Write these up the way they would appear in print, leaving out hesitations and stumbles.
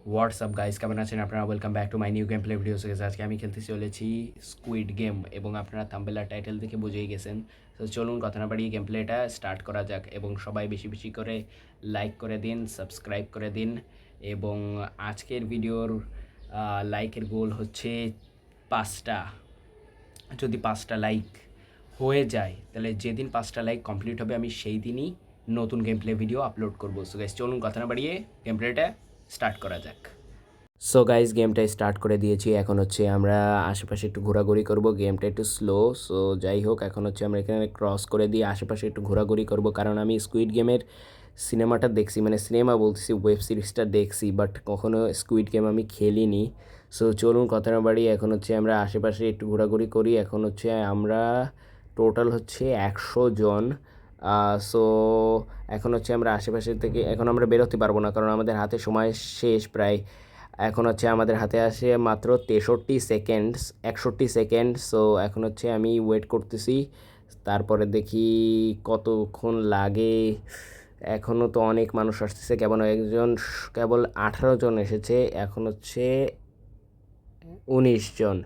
WhatsApp guys, কেমন আছেন আপনারা? Welcome back to my new game play videos. আজকে আমি খেলতে চলেছি স্কুইড গেম এবং আপনারা থাম্বনেল আর টাইটেল দেখে বুঝেই গেছেন। তো চলুন কথা না বাড়িয়ে গেম প্লেটা স্টার্ট করা যাক এবং সবাই বেশি বেশি করে লাইক করে দিন, সাবস্ক্রাইব করে দিন এবং আজকের ভিডিওর লাইকের গোল হচ্ছে 5টা। যদি 5টা লাইক হয়ে যায় তাহলে যেদিন 5টা লাইক কমপ্লিট হবে আমি সেই দিনই নতুন গেম প্লে ভিডিও আপলোড করবো। সো গাইস চলুন কথা না বাড়িয়ে গেম প্লেটা স্টার্ট করা যাক। সো গাইস গেমটা স্টার্ট করে দিয়েছি। এখন হচ্ছে আমরা আশেপাশে একটু ঘোরাঘুরি করব। গেমটা একটু স্লো, সো যাই হোক এখন হচ্ছে আমরা এখানে ক্রস করে দিয়ে আশেপাশে একটু ঘোরাঘুরি করব, কারণ আমি স্কুইড গেমের সিনেমাটা দেখছি, মানে সিনেমা বলতেছি, ওয়েব সিরিজটা দেখছি, বাট কখনো স্কুইড গেম আমি খেলিনি। সো চলুন কথা না বাড়ি এখন হচ্ছে আমরা আশেপাশে একটু ঘোরাঘুরি করি। এখন হচ্ছে আমরা টোটাল হচ্ছে 100 জন। সো এখন হচ্ছে আমরা আশেপাশে থেকে এখন আমরা বেরোতে পারবো না, কারণ আমাদের হাতে সময় শেষ প্রায়। এখন হচ্ছে আমাদের হাতে আসে মাত্র 63 সেকেন্ডস, 61 সেকেন্ড। সো এখন হচ্ছে আমি ওয়েট করতেছি, তারপরে দেখি কতক্ষণ লাগে। এখনও তো অনেক মানুষ আসতেছে, কেবল 18 জন এসেছে, এখন হচ্ছে 19 জন।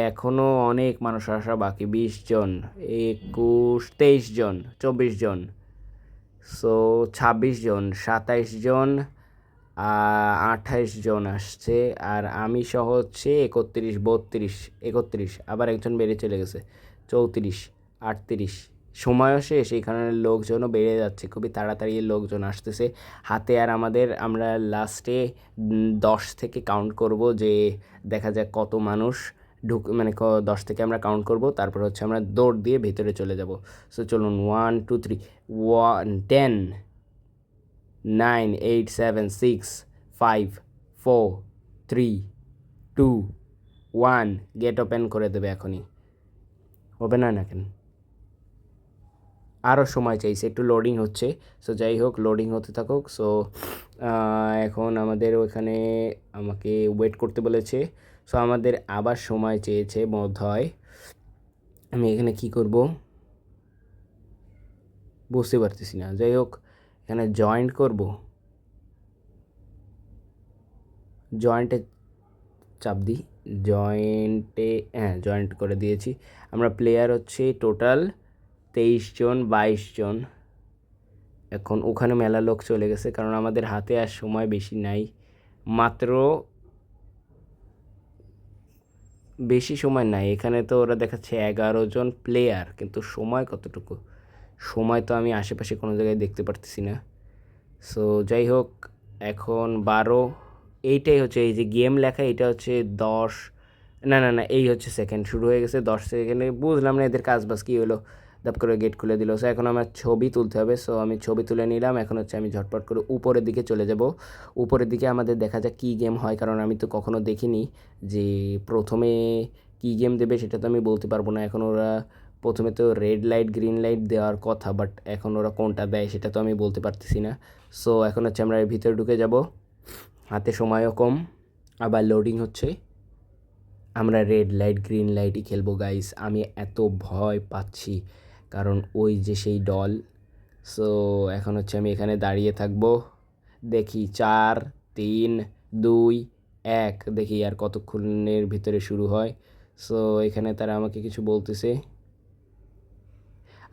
এখনও অনেক মানুষ আসা বাকি, 20 জন, 21, 23 জন, 24 জন, সো 26 জন, 27 জন, 28 জন আসছে। আর আমি সহ হচ্ছে 31, 32, 31, আবার একজন বেড়ে চলে গেছে, 34, 38। সময়ও শেষ, এখানে লোকজনও বেড়ে যাচ্ছে, খুবই তাড়াতাড়ি লোকজন আসতেছে হাতে। আর আমরা লাস্টে 10 থেকে কাউন্ট করব, যে দেখা যাক কত মানুষ মানে 10 থেকে আমরা কাউন্ট করব, তারপর হচ্ছে আমরা দৌড় দিয়ে ভেতরে চলে যাব। সো চলুন 1, 2, 3, 10, 9, 8, 7, 6, 5, 4, 3, 2, 1। গেট ওপেন করে দেবে এখনই। ওপেন হয় না কেন? আরও সময় চাইছে, একটু লোডিং হচ্ছে। সো যাই হোক, লোডিং হতে থাকুক। সো এখন আমাদের ওখানে আমাকে ওয়েট করতে বলেছে। সো আমাদের আবার সময় চেয়েছে বোধ হয়। আমি এখানে কি করব বুঝতে পারতেছি না। যাই হোক, এখানে জয়েন্ট করব, জয়েন্টে চাপ দিই, জয়েন্টে, হ্যাঁ জয়েন্ট করে দিয়েছি। আমরা প্লেয়ার হচ্ছে টোটাল 23 জন, 22 জন। এখন ওখানে মেলা লোক চলে গেছে, কারণ আমাদের হাতে আর সময় বেশি নাই, মাত্র বেশি সময় নাই। এখানে তো ওরা দেখাচ্ছে 11 জন প্লেয়ার, কিন্তু সময় কতটুকু? সময় তো আমি আশেপাশে কোনো জায়গায় দেখতে পারতেছি না। সো যাই হোক, এখন 12, এইটাই হচ্ছে এই যে গেম লেখা, এটা হচ্ছে 10, না না না, এই হচ্ছে সেকেন্ড শুরু হয়ে গেছে। 10 সেকেন্ডে বুঝলাম না এদের কাজ বাজ কী হলো, দাপ করে গেট খুলে দিল। সো এখন আমার ছবি তুলতে হবে। সো আমি ছবি তুলে নিলাম। এখন হচ্ছে আমি ঝটপট করে উপরের দিকে চলে যাব। উপরের দিকে আমাদের দেখা যাক কী গেম হয়, কারণ আমি তো কখনো দেখিনি যে প্রথমে কী গেম দেবে, সেটা তো আমি বলতে পারবো না। এখন ওরা প্রথমে তো রেড লাইট গ্রিন লাইট দেওয়ার কথা, বাট এখন ওরা কোনটা দেয় সেটা তো আমি বলতে পারতেছি না। সো এখন হচ্ছে আমরা এর ভিতরে ঢুকে যাব, হাতে সময়ও কম, আবার লোডিং হচ্ছে। আমরা রেড লাইট গ্রিন লাইটই খেলবো গাইস। আমি এত ভয় পাচ্ছি, কারণ ওই যে সেই ডল। সো এখন হচ্ছে আমি এখানে দাঁড়িয়ে থাকবো, দেখি 4, 3, 2, 1, দেখি আর কতক্ষণের ভিতরে শুরু হয়। সো এখানে তারা আমাকে কিছু বলতেছে।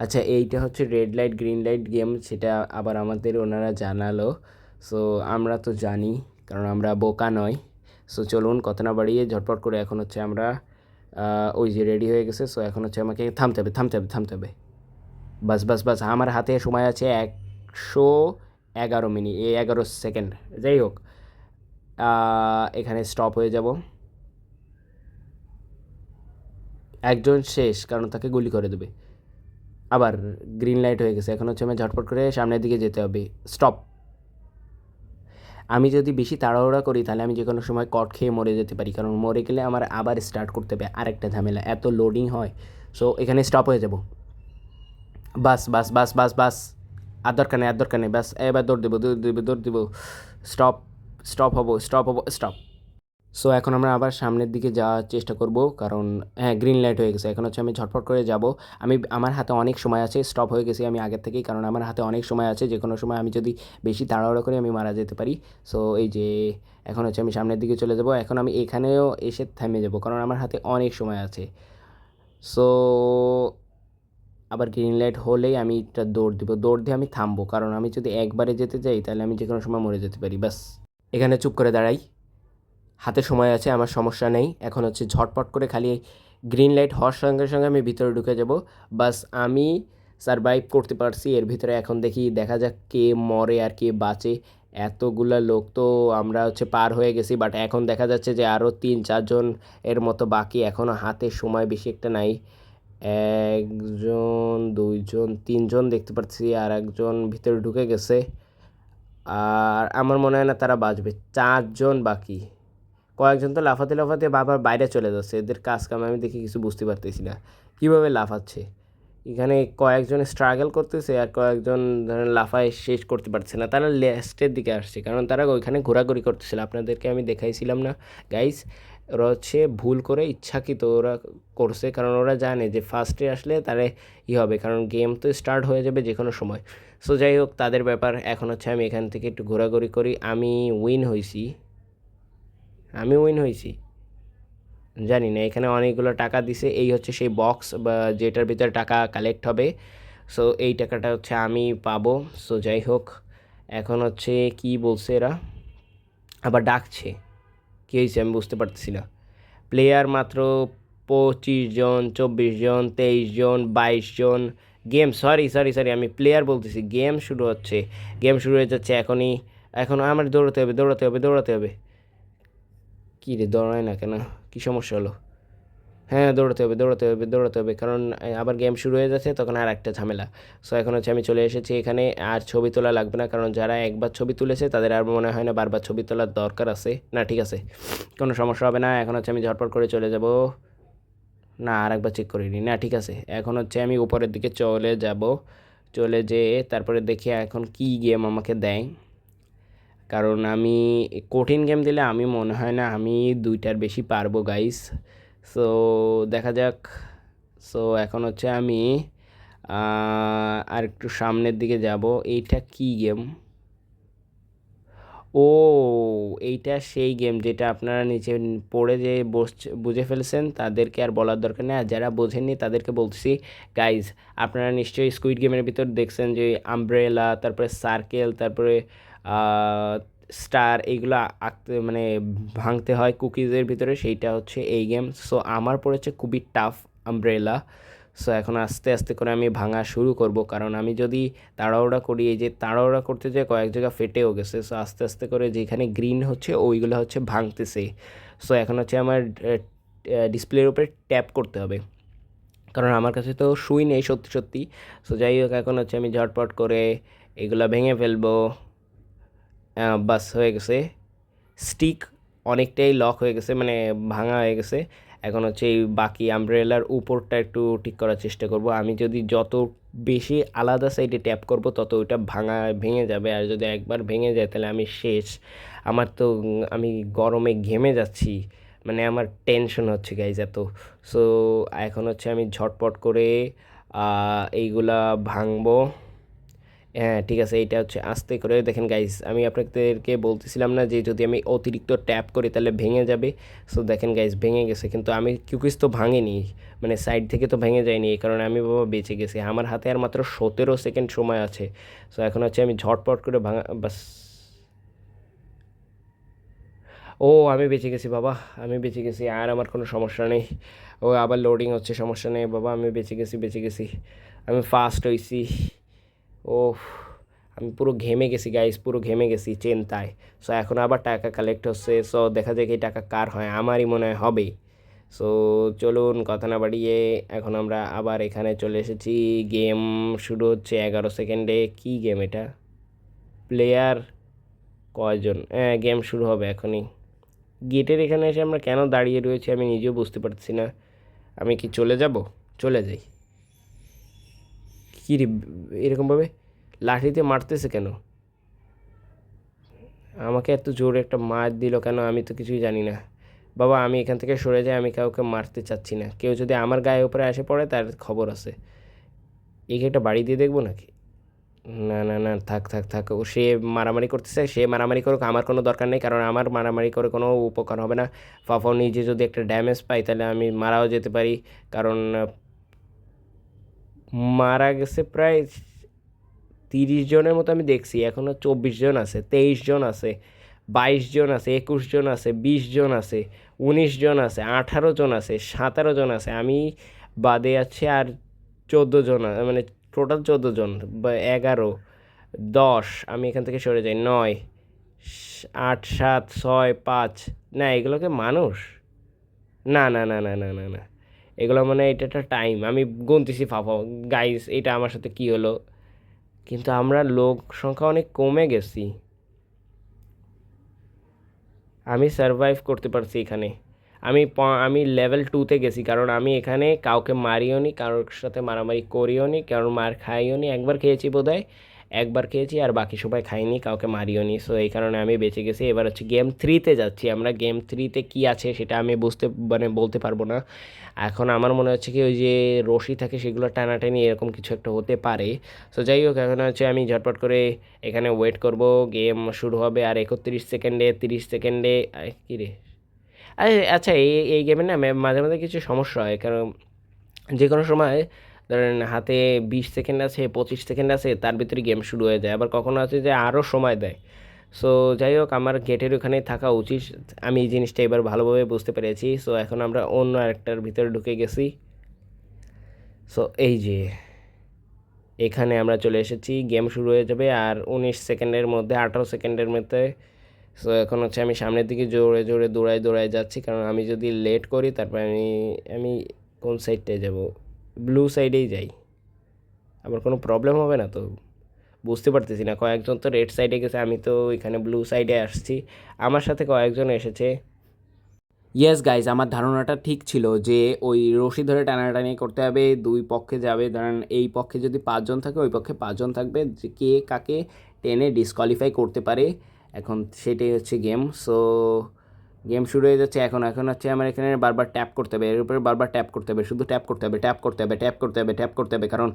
আচ্ছা, এইটা হচ্ছে red light green light game, সেটা আবার আমাদের ওনারা জানালো। সো আমরা তো জানি, কারণ আমরা বোকা নয়। সো চলুন কথা না বাড়িয়ে ঝটপট করে এখন হচ্ছে আমরা ওই যে রেডি হয়ে গেছে। সো এখন হচ্ছে আমাকে থামতে হবে, থামতে হবে, থামতে হবে। বাস বাস বাস, আমার হাতে সময় আছে 111 মিনিট, 11 সেকেন্ড। যাই হোক, এখানে স্টপ হয়ে যাব। একজন শেষ, কারণ তাকে গুলি করে দেবে। আবার গ্রিন লাইট হয়ে গেছে। এখন হচ্ছে আমি ঝটপট করে সামনের দিকে যেতে হবে। স্টপ। আমি যদি বেশি তাড়াহুড়া করি তাহলে আমি যে কোনো সময় কট খেয়ে মরে যেতে পারি, কারণ মরে গেলে আমার আবার স্টার্ট করতে হবে, আরেকটা ঝামেলা, এত লোডিং হয়। সো এখানে স্টপ হয়ে যাব। বাস বাস বাস বাস বাস, আর দরকার নেই, আর দরকার নেই, বাস এবার দৌড় দেবো, দৌড় দেবো, দৌড় দেবো। স্টপ, স্টপ হবো, স্টপ হবো, স্টপ। সো এখন আমরা আবার সামনের দিকে যাওয়ার চেষ্টা করব, কারণ হ্যাঁ গ্রিন লাইট হয়ে গেছে। এখন হচ্ছে আমি ঝটপট করে যাব। আমার হাতে অনেক সময় আছে, স্টপ হয়ে গেছি আমি আগের থেকেই, কারণ আমার হাতে অনেক সময় আছে। যে কোনো সময় আমি যদি বেশি তাড়াহুড়ো করি আমি মারা যেতে পারি। সো এই যে এখন হচ্ছে আমি সামনের দিকে চলে যাব। এখন আমি এখানেও এসে থেমে যাব, কারণ আমার হাতে অনেক সময় আছে। সো আবার গ্রিন লাইট হলেই আমি এটা দৌড় দিব, দৌড় দিয়ে আমি থামবো, কারণ আমি যদি একবারে যেতে যাই তাহলে আমি যে কোনো সময় মরে যেতে পারি। ব্যাস এখানে চুপ করে দাঁড়াই, হাতে সময় আছে, আমার সমস্যা নেই। এখন হচ্ছে ঝটপট করে খালি গ্রিন লাইট হওয়ার সঙ্গে সঙ্গে আমি ভিতরে ঢুকে যাব। বাস আমি সারভাইভ করতে পারছি এর ভিতরে। এখন দেখা যাক কে মরে আর কে বাঁচে। এতগুলা লোক তো আমরা হচ্ছে পার হয়ে গেছি, বাট এখন দেখা যাচ্ছে যে আরও 3-4 জন এর মতো বাকি। এখনও হাতে সময় বেশি একটা নাই। 1 জন 2 জন 3 জন দেখতে পাচ্ছি, আর একজন ভিতরে ঢুকে গেছে। আর আমার মনে হয় না তারা বাঁচবে। 4 জন বাকি। কয়েকজন তো লাফাতে লাফাতে বাবার বাইরে চলে যাচ্ছে, এদের কাজ কাম আমি দেখে কিছু বুঝতে পারতেছি না কীভাবে লাফাচ্ছে। এখানে কয়েকজন স্ট্রাগল করতেছে আর কয়েকজন ধরেন লাফায় শেষ করতে পারছে না। তারা লাস্টের দিকে আসছে, কারণ তারা ওইখানে ঘোরাঘুরি করতেছিল। আপনাদেরকে আমি দেখাইছিলাম না গাইস? ওরা হচ্ছে ভুল করে ইচ্ছাকৃত ওরা করছে, কারণ ওরা জানে যে ফার্স্টে আসলে তারা হবে, কারণ গেম তো স্টার্ট হয়ে যাবে যে কোনো সময়। সো যাই হোক, তাদের ব্যাপার। এখন হচ্ছে আমি এখান থেকে একটু ঘোরাঘুরি করি। আমি উইন হয়েছি জানি না। এখানে অনেকগুলো টাকা দিছে, এই হচ্ছে সেই বক্স বা যেটার ভিতরে টাকা কালেক্ট হবে। সো এই টাকাটা হচ্ছে আমি পাবো। সো যাই হোক, এখন হচ্ছে কি বলছে এরা, আবার ডাকছে। কী হয়েছে আমি বুঝতে পারতেছি না। প্লেয়ার মাত্র 25 জন, 24 জন, 23 জন, 22 জন। গেম সরি সরি সরি আমি প্লেয়ার বলতেছি। গেম শুরু হচ্ছে, গেম শুরু হয়ে যাচ্ছে এখনই। এখন আমার দৌড়াতে হবে, দৌড়াতে হবে, দৌড়াতে হবে। কী রে দৌড়ায় না কেন? কী সমস্যা হলো? হ্যাঁ দৌড়াতে হবে, দৌড়াতে হবে, দৌড়াতে হবে, কারণ আবার গেম শুরু হয়ে যাচ্ছে, তখন আর একটা ঝামেলা। সো এখন হচ্ছে আমি চলে এসেছি এখানে। আর ছবি তোলা লাগবে না, কারণ যারা একবার ছবি তুলেছে তাদের আর মনে হয় না বারবার ছবি তোলার দরকার আছে। না ঠিক আছে, কোনো সমস্যা হবে না। এখন হচ্ছে আমি ঝটপট করে চলে যাব। না আর একবার চেক করিনি। না ঠিক আছে, এখন হচ্ছে আমি উপরের দিকে চলে যাব। চলে যেয়ে তারপরে দেখি এখন কি গেম আমাকে দেয়, কারণ আমি কঠিন গেম দিলে আমি মনে হয় না আমি 2টার বেশি পারবো গাইস। সো দেখা যাক। সো এখন হচ্ছে আমি আর একটু সামনের দিকে যাব। এইটা কি গেম? ও এইটা সেই গেম যেটা আপনারা নিচে পড়ে যে বুঝে ফেলছেন তাদেরকে আর বলার দরকার নেই। আর যারা বোঝেননি তাদেরকে বলছি গাইজ, আপনারা নিশ্চয়ই স্কুইড গেমের ভিতর দেখছেন যে আমব্রেলা, তারপরে সার্কেল, তারপরে স্টার, এইগুলো আঁকতে মানে ভাঙতে হয় কুকিজের ভিতরে, সেইটা হচ্ছে এই গেম। সো আমার পড়েছে খুবই টাফ আমব্রেলা। সো এখন আস্তে আস্তে করে আমি ভাঙা শুরু করব, কারণ আমি যদি তাড়াহুড়া করি, এই যে তাড়াহুড়া করতে যেয়ে কয়েক জায়গা ফেটেও গেছে। সো আস্তে আস্তে করে যেখানে গ্রিন হচ্ছে ওইগুলো হচ্ছে ভাঙতেছে। সো এখন হচ্ছে আমার ডিসপ্লের উপরে ট্যাপ করতে হবে, কারণ আমার কাছে তো সুই নেই সত্যি সত্যি। সো যাই হোক, এখন হচ্ছে আমি ঝটপট করে এগুলো ভেঙে ফেলবো। বাস হয়ে গেছে। স্টিক অনেকটাই লক হয়ে গেছে, মানে ভাঙা হয়ে গেছে। এখন হচ্ছে এই বাকি আমব্রেলার উপরটা একটু ঠিক করার চেষ্টা করব। আমি যদি যত বেশি আলাদা সাইডে ট্যাপ করব তত ওইটা ভেঙে যাবে, আর যদি একবার ভেঙে যায় তাহলে আমি শেষ। আমার তো আমি গরমে ঘেমে যাচ্ছি, মানে আমার টেনশন হচ্ছে গাইজ এত। সো এখন হচ্ছে আমি ঝটপট করে এইগুলা ভাঙবো। হ্যাঁ ঠিক আছে, এইটা হচ্ছে আস্তে করে দেখেন গাইস, আমি আপনাদেরকে বলতেছিলাম না যে যদি আমি অতিরিক্ত ট্যাপ করি তাহলে ভেঙে যাবে। সো দেখেন গাইস ভেঙে গেছে, কিন্তু আমি কুকিজ তো ভাঙেনি, মানে সাইড থেকে তো ভেঙে যায়নি, এই কারণে আমি বাবা বেঁচে গেছি। আমার হাতে আর মাত্র 17 সেকেন্ড সময় আছে। সো এখন হচ্ছে আমি ঝটপট করে ভাঙা বাস। ও আমি বেঁচে গেছি বাবা, আমি বেঁচে গেছি, আর আমার কোনো সমস্যা নেই। ও আবার লোডিং হচ্ছে, সমস্যা নেই বাবা, আমি বেঁচে গেছি, বেঁচে গেছি। আমি ফার্স্ট হয়েছি। ও আমি পুরো ঘেমে গেছি গাইস, পুরো ঘেমে গেছি চিন্তায়। সো এখন আবার টাকা কালেক্ট হচ্ছে। সো দেখা যাক এই টাকা কার হয়, আমারই মনে হয় হবে। সো চলুন কথা না বাড়িয়ে এখন আমরা আবার এখানে চলে এসেছি। গেম শুরু হচ্ছে 11 সেকেন্ডে। কি গেম এটা? প্লেয়ার কয়জন? হ্যাঁ গেম শুরু হবে এখনই। গেটের এখানে এসে আমরা কেন দাঁড়িয়ে রয়েছি আমি নিজেও বুঝতে পারছি না। আমি কি চলে যাব? চলে যাই। কী রে এরকমভাবে লাঠিতে মারতেছে কেন? আমাকে এত জোরে একটা মার দিল কেন? আমি তো কিছুই জানি না। বাবা আমি এখান থেকে সরে যাই, আমি কাউকে মারতে চাচ্ছি না। কেউ যদি আমার গায়ে উপরে এসে পড়ে তার খবর আছে। একে একটা বাড়ি দিয়ে দেখবো নাকি? না না না, থাক থাক থাক, ও সে মারামারি করতেছে, সে মারামারি করুক, আমার কোনো দরকার নেই, কারণ আমার মারামারি করে কোনো উপকার হবে না। ফাফাও নিজে যদি একটা ড্যামেজ পাই তাহলে আমি মারাও যেতে পারি, কারণ মারা গেছে প্রায় 30 জনের মতো আমি দেখছি, এখনও 24 জন আছে, 23 জন আছে, 22 জন আছে, 21 জন আছে, 20 জন আছে, 19 জন আছে, 18 জন আছে, 17 জন আছে, আমি বাদে আছে আর 14 জন, মানে টোটাল 14 জন বা 11, 10, আমি এখান থেকে সরে যাই, 9, 8, 7, 6, 5, না এগুলোকে মানুষ, না না না না না না না, এগুলো মানে এটা একটা টাইম, আমি গুনতেছি ফাফা। গাইস এটা আমার সাথে কি হলো? কিন্তু আমরা লোক সংখ্যা অনেক কমে গেছি, আমি সারভাইভ করতে পারছি এখানে। আমি লেভেল 2-তে গেছি, কারণ আমি এখানে কাউকে মারিও নি, কারোর সাথে মারামারি করিও নি, কারোর মার খাইও নি, একবার খেয়েছি বোধহয়, একবার খেয়েছি, আর বাকি সবাই খাইনি, কাউকে মারিও নি, সো এই কারণে আমি বেঁচে গেছি। এবার হচ্ছে গেম 3-তে যাচ্ছি আমরা। গেম 3-তে কী আছে সেটা আমি বলতে পারবো না। এখন আমার মনে হচ্ছে কি ওই যে রশি থাকে সেগুলো টানাটানি এরকম কিছু একটা হতে পারে। সো যাই হোক, এখন হচ্ছে আমি ঝটপট করে এখানে ওয়েট করব, গেম শুরু হবে আর 31 সেকেন্ডে, 30 সেকেন্ডে। কী রে, আরে আচ্ছা, এই এই গেমে না মাঝে মাঝে কিছু সমস্যা হয়, কারণ যে কোনো সময় ধরেন হাতে 20 সেকেন্ড আছে, 25 সেকেন্ড আছে, তার ভিতরে গেম শুরু হয়ে যায়, আবার কখনো আছে যে আরও সময় দেয়। সো যাই হোক, আমার গেটের ওখানে থাকা উচিত, আমি এই জিনিসটা এবার ভালোভাবে বুঝতে পেরেছি। সো এখন আমরা অন্য আরেকটার ভিতরে ঢুকে গেছি। সো এই যে এখানে আমরা চলে এসেছি, গেম শুরু হয়ে যাবে আর 19 সেকেন্ডের মধ্যে, 18 সেকেন্ডের মধ্যে। সো এখন হচ্ছে আমি সামনের দিকে জোরে জোরে দৌড়ায় যাচ্ছি, কারণ আমি যদি লেট করি তারপর আমি কোন সাইডটায় যাব? ব্লু সাইডেই যাই, আমার কোনো প্রবলেম হবে না তো? বুঝতে পারতেছি না, কয়েকজন তো রেড সাইডে গেছে, আমি তো এখানে ব্লু সাইডে আসছি, আমার সাথে কয়েকজন এসেছে। ইয়েস গাইজ, আমার ধারণাটা ঠিক ছিল যে ওই রশি ধরে টানাটানি করতে হবে, দুই পক্ষে যাবে, ধরেন এই পক্ষে যদি 5 জন থাকে ওই পক্ষে 5 জন থাকবে, যে কে কাকে টেনে ডিসকোয়ালিফাই করতে পারে, এখন সেটাই হচ্ছে গেম। সো গেম শুরু হয়ে যাচ্ছে এখন। এখন হচ্ছে আমার এখানে বারবার ট্যাপ করতে হবে, এর উপরে বারবার ট্যাপ করতে হবে, শুধু ট্যাপ করতে হবে, ট্যাপ করতে হবে, ট্যাপ করতে হবে, ট্যাপ করতে হবে, কারণ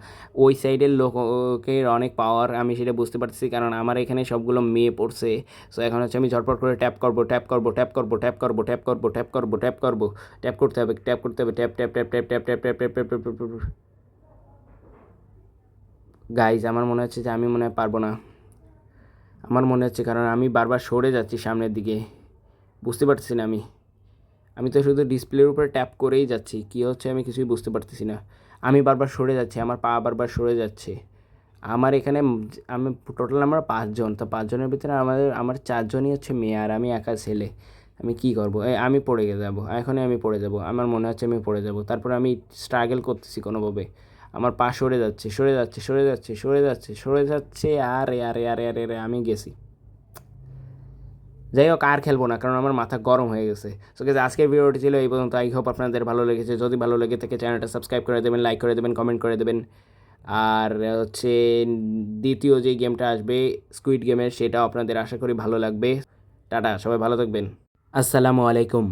ওই সাইডের লোকের অনেক পাওয়ার, আমি সেটা বুঝতে পারছি, কারণ আমার এখানে সবগুলো মেয়ে পড়ছে। সো এখন হচ্ছে আমি ঝটপট করে ট্যাপ করবো, ট্যাপ করবো, ট্যাপ করবো, ট্যাপ করবো, ট্যাপ করবো, ট্যাপ করবো, ট্যাপ করবো, ট্যাপ করতে হবে, ট্যাপ করতে হবে, tap tap tap tap tap tap tap tap tap tap tap. Guys আমার মনে হচ্ছে যে আমি মনে হয় পারবো না, আমার মনে হচ্ছে, কারণ আমি বারবার সরে যাচ্ছি সামনের দিকে, বুঝতে পারছি না আমি আমি তো শুধু ডিসপ্লের উপরে ট্যাপ করেই যাচ্ছি, কী হচ্ছে আমি কিছুই বুঝতে পারতেছি না। আমি বারবার সরে যাচ্ছি, আমার পা বারবার সরে যাচ্ছে। আমার এখানে আমি টোটাল আমরা 5 জন, তো 5 জনের ভিতরে আমার 4জনই হচ্ছে মেয়ে আর আমি একা ছেলে। আমি কি করব? আমি পড়ে যাবো, এখনই আমি পড়ে যাব, আমার মনে হচ্ছে আমি পড়ে যাব। তারপরে আমি স্ট্রাগল করতেছি কোনোভাবে, আমার পা সরে যাচ্ছে, সরে যাচ্ছে, সরে যাচ্ছে, সরে যাচ্ছে, সরে যাচ্ছে, আরে আরে আরে আরে আরে, আমি গেছি। যাই হোক, আর খেলবো না, কারণ আমার মাথা গরম হয়ে গেছে। সো গাইস, আজকের ভিডিওটি ছিল এই পর্যন্ত। আই হোপ আপনাদের ভালো লেগেছে। যদি ভালো লেগে থাকে চ্যানেলটা সাবস্ক্রাইব করে দেবেন, লাইক করে দেবেন, কমেন্ট করে দেবেন। আর হচ্ছে দ্বিতীয় যে গেমটা আসবে স্কুইড গেমের, সেটাও আপনাদের আশা করি ভালো লাগবে। টাটা, সবাই ভালো থাকবেন। আসসালামু আলাইকুম।